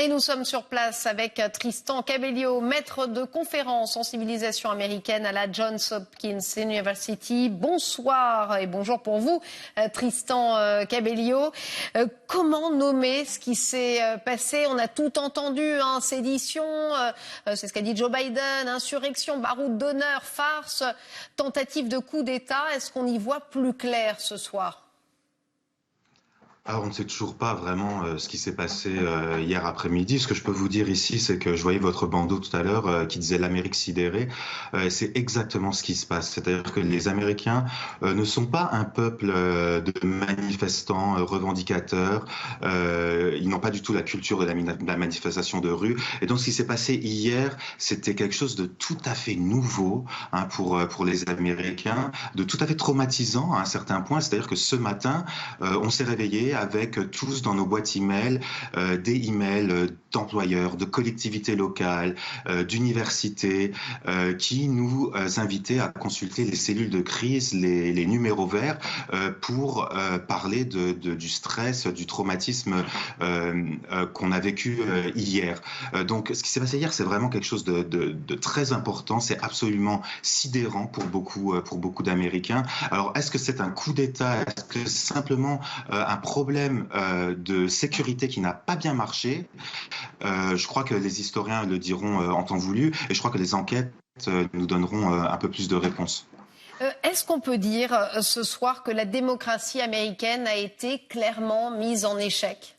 Et nous sommes sur place avec Tristan Cabello, maître de conférence en civilisation américaine à la Johns Hopkins University. Bonsoir et bonjour pour vous, Tristan Cabello. Comment nommer ce qui s'est passé? On a tout entendu, sédition, c'est ce qu'a dit Joe Biden, insurrection, baroud d'honneur, farce, tentative de coup d'État. Est-ce qu'on y voit plus clair ce soir? Alors, on ne sait toujours pas vraiment ce qui s'est passé hier après-midi. Ce que je peux vous dire ici, c'est que je voyais votre bandeau tout à l'heure qui disait l'Amérique sidérée. C'est exactement ce qui se passe. C'est-à-dire que les Américains ne sont pas un peuple de manifestants, revendicateurs. Ils n'ont pas du tout la culture de la manifestation de rue. Et donc, ce qui s'est passé hier, c'était quelque chose de tout à fait nouveau pour les Américains, de tout à fait traumatisant à un certain point. C'est-à-dire que ce matin, on s'est réveillé avec tous dans nos boîtes email des emails d'employeurs, de collectivités locales, d'universités qui nous invitaient à consulter les cellules de crise, les numéros verts pour parler du stress, du traumatisme qu'on a vécu hier. Donc ce qui s'est passé hier, c'est vraiment quelque chose de très important, c'est absolument sidérant pour beaucoup d'Américains. Alors est-ce que c'est un coup d'État? Est-ce que c'est simplement un problème de sécurité qui n'a pas bien marché? Je crois que les historiens le diront en temps voulu, et je crois que les enquêtes nous donneront un peu plus de réponses. Est-ce qu'on peut dire ce soir que la démocratie américaine a été clairement mise en échec?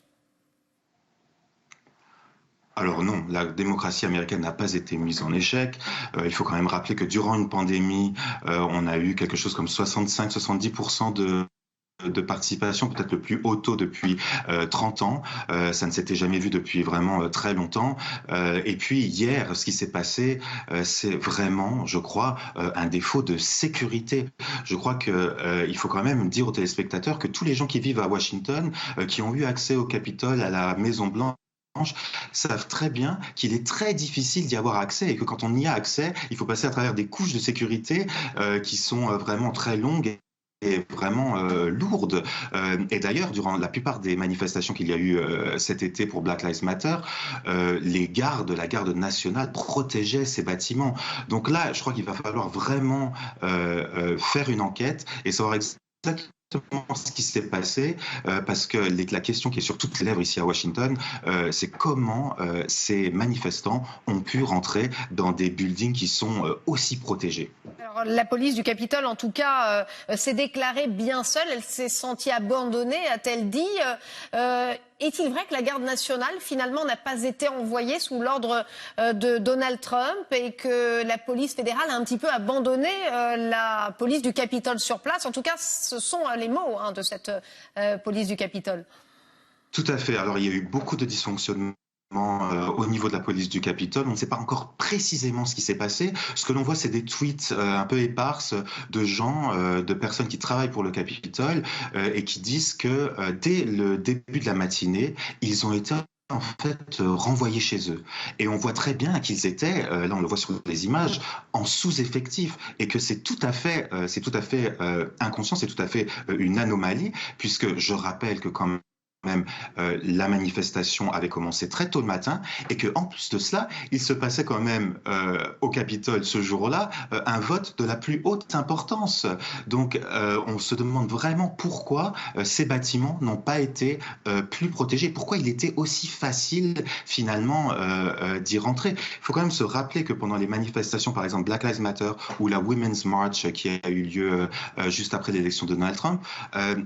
Alors non, la démocratie américaine n'a pas été mise en échec. Il faut quand même rappeler que durant une pandémie, on a eu quelque chose comme 65-70% de participation, peut-être le plus haut taux depuis 30 ans. Ça ne s'était jamais vu depuis vraiment très longtemps. Et puis hier, ce qui s'est passé, c'est vraiment, je crois, un défaut de sécurité. Je crois qu'il faut quand même dire aux téléspectateurs que tous les gens qui vivent à Washington, qui ont eu accès au Capitole, à la Maison-Blanche, savent très bien qu'il est très difficile d'y avoir accès et que quand on y a accès, il faut passer à travers des couches de sécurité qui sont vraiment très longues et vraiment lourde. Et d'ailleurs, durant la plupart des manifestations qu'il y a eu cet été pour Black Lives Matter, la garde nationale protégeait ces bâtiments. Donc là, je crois qu'il va falloir vraiment faire une enquête et savoir exactement ce qui s'est passé, parce que la question qui est sur toutes les lèvres ici à Washington, c'est comment ces manifestants ont pu rentrer dans des buildings qui sont aussi protégés. Alors, la police du Capitole, en tout cas, s'est déclarée bien seule. Elle s'est sentie abandonnée, a-t-elle dit. Est-il vrai que la garde nationale, finalement, n'a pas été envoyée sous l'ordre de Donald Trump et que la police fédérale a un petit peu abandonné la police du Capitole sur place? En tout cas, ce sont les mots de cette police du Capitole. Tout à fait. Alors, il y a eu beaucoup de dysfonctionnements au niveau de la police du Capitole. On ne sait pas encore précisément ce qui s'est passé. Ce que l'on voit, c'est des tweets un peu éparses de gens, de personnes qui travaillent pour le Capitole et qui disent que dès le début de la matinée, ils ont été en fait renvoyés chez eux. Et on voit très bien qu'ils étaient, là on le voit sur les images, en sous-effectif et que c'est tout à fait inconscient, c'est tout à fait une anomalie, puisque je rappelle que quand même la manifestation avait commencé très tôt le matin et qu'en plus de cela, il se passait quand même au Capitole ce jour-là un vote de la plus haute importance. Donc on se demande vraiment pourquoi ces bâtiments n'ont pas été plus protégés, pourquoi il était aussi facile finalement d'y rentrer. Il faut quand même se rappeler que pendant les manifestations, par exemple Black Lives Matter ou la Women's March qui a eu lieu juste après l'élection de Donald Trump,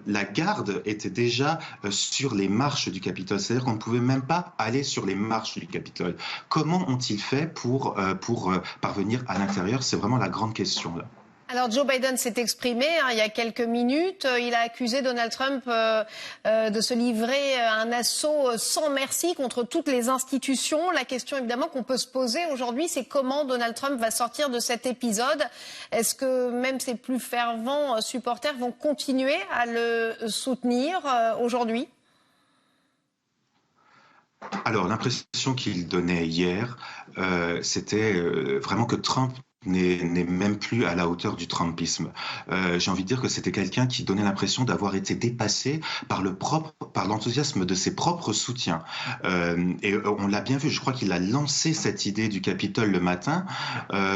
la garde était déjà sur les marches du Capitole, c'est-à-dire qu'on ne pouvait même pas aller sur les marches du Capitole. Comment ont-ils fait pour parvenir à l'intérieur? C'est vraiment la grande question là. Alors Joe Biden s'est exprimé il y a quelques minutes. Il a accusé Donald Trump de se livrer à un assaut sans merci contre toutes les institutions. La question évidemment qu'on peut se poser aujourd'hui, c'est comment Donald Trump va sortir de cet épisode. Est-ce que même ses plus fervents supporters vont continuer à le soutenir aujourd'hui ? Alors, l'impression qu'il donnait hier, c'était vraiment que Trump n'est même plus à la hauteur du Trumpisme. J'ai envie de dire que c'était quelqu'un qui donnait l'impression d'avoir été dépassé par par l'enthousiasme de ses propres soutiens. Et on l'a bien vu, je crois qu'il a lancé cette idée du Capitole le matin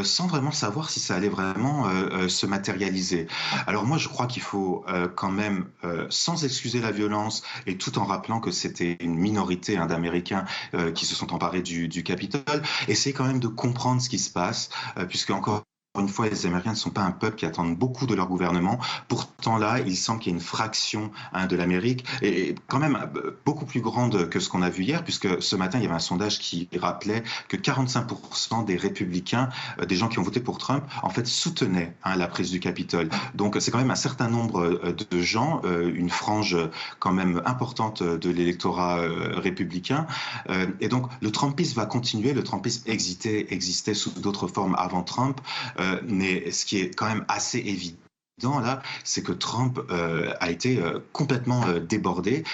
sans vraiment savoir si ça allait vraiment se matérialiser. Alors moi, je crois qu'il faut quand même, sans excuser la violence et tout en rappelant que c'était une minorité d'Américains qui se sont emparés du Capitole, essayer quand même de comprendre ce qui se passe, puisque encore une fois, les Américains ne sont pas un peuple qui attendent beaucoup de leur gouvernement. Pourtant, là, il semble qu'il y ait une fraction de l'Amérique, et quand même beaucoup plus grande que ce qu'on a vu hier, puisque ce matin, il y avait un sondage qui rappelait que 45% des républicains, des gens qui ont voté pour Trump, en fait, soutenaient la prise du Capitole. Donc, c'est quand même un certain nombre de gens, une frange quand même importante de l'électorat républicain. Et donc, le Trumpisme va continuer. Le Trumpisme existait sous d'autres formes avant Trump. Mais ce qui est quand même assez évident là, c'est que Trump a été complètement débordé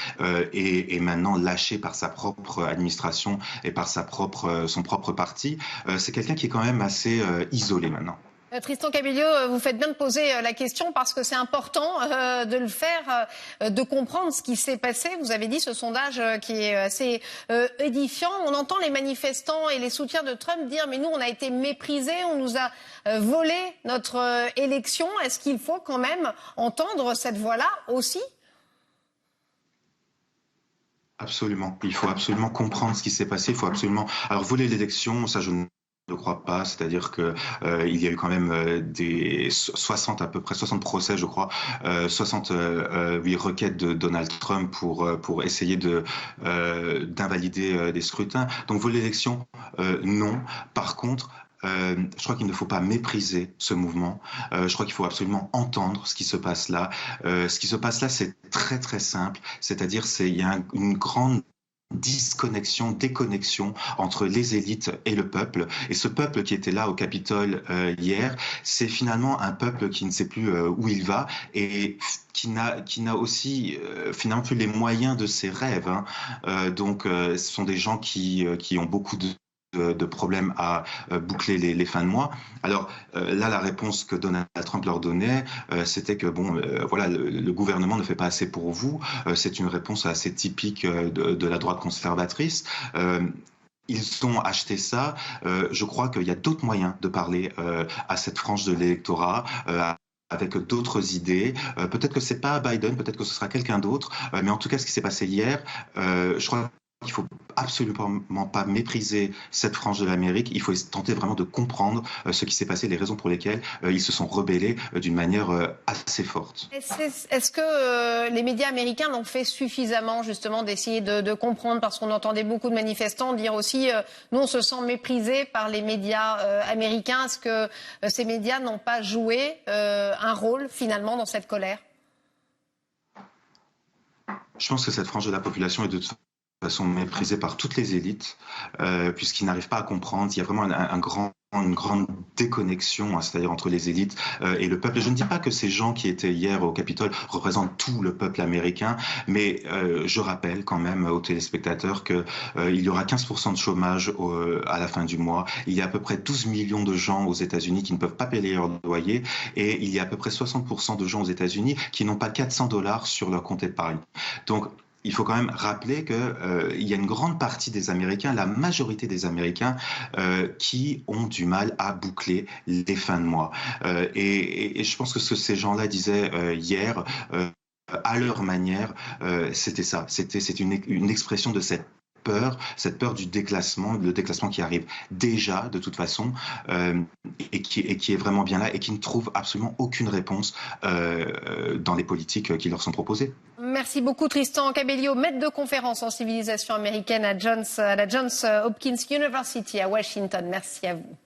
et maintenant lâché par sa propre administration et par son propre parti. C'est quelqu'un qui est quand même assez isolé maintenant. Tristan Cabello, vous faites bien de poser la question parce que c'est important de le faire, de comprendre ce qui s'est passé. Vous avez dit ce sondage qui est assez édifiant. On entend les manifestants et les soutiens de Trump dire « mais nous, on a été méprisés, on nous a volé notre élection ». Est-ce qu'il faut quand même entendre cette voix-là aussi ? Absolument. Il faut absolument comprendre ce qui s'est passé. Il faut absolument... Alors, voler l'élection, ça, je ne crois pas, c'est-à-dire que il y a eu quand même à peu près 60 procès, je crois, 68 requêtes de Donald Trump pour essayer d'invalider des scrutins. Donc voler l'élection, non. Par contre, je crois qu'il ne faut pas mépriser ce mouvement. Je crois qu'il faut absolument entendre ce qui se passe là. Ce qui se passe là, c'est très très simple. C'est-à-dire, il y a une grande déconnexion entre les élites et le peuple. Et ce peuple qui était là au Capitole hier, c'est finalement un peuple qui ne sait plus où il va et qui n'a aussi finalement plus les moyens de ses rêves. Donc ce sont des gens qui ont beaucoup de problèmes à boucler les fins de mois. Alors là, la réponse que Donald Trump leur donnait, c'était que voilà, le gouvernement ne fait pas assez pour vous. C'est une réponse assez typique de la droite conservatrice. Ils ont acheté ça. Je crois qu'il y a d'autres moyens de parler à cette frange de l'électorat. Avec d'autres idées. Peut-être que c'est pas Biden, peut-être que ce sera quelqu'un d'autre. Mais en tout cas, ce qui s'est passé hier, je crois qu'il faut absolument pas mépriser cette frange de l'Amérique. Il faut tenter vraiment de comprendre ce qui s'est passé, les raisons pour lesquelles ils se sont rebellés d'une manière assez forte. Est-ce que les médias américains l'ont fait suffisamment, justement, d'essayer de comprendre? Parce qu'on entendait beaucoup de manifestants dire aussi nous, on se sent méprisés par les médias américains. Est-ce que ces médias n'ont pas joué un rôle, finalement, dans cette colère? Je pense que cette frange de la population est de toute façon méprisés par toutes les élites, puisqu'ils n'arrivent pas à comprendre. Il y a vraiment une grande déconnexion, c'est-à-dire entre les élites et le peuple. Et je ne dis pas que ces gens qui étaient hier au Capitole représentent tout le peuple américain, mais je rappelle quand même aux téléspectateurs qu'il y aura 15% de chômage à la fin du mois. Il y a à peu près 12 millions de gens aux États-Unis qui ne peuvent pas payer leur loyer, et il y a à peu près 60% de gens aux États-Unis qui n'ont pas $400 sur leur compte épargne. Donc, il faut quand même rappeler qu'il y a une grande partie des Américains, la majorité des Américains, qui ont du mal à boucler les fins de mois. Et je pense que ce que ces gens-là disaient hier, à leur manière, c'était ça. C'est une expression de cette peur du déclassement, le déclassement qui arrive déjà de toute façon et qui est vraiment bien là et qui ne trouve absolument aucune réponse dans les politiques qui leur sont proposées. Merci beaucoup Tristan Cabello, maître de conférence en civilisation américaine à la Johns Hopkins University à Washington. Merci à vous.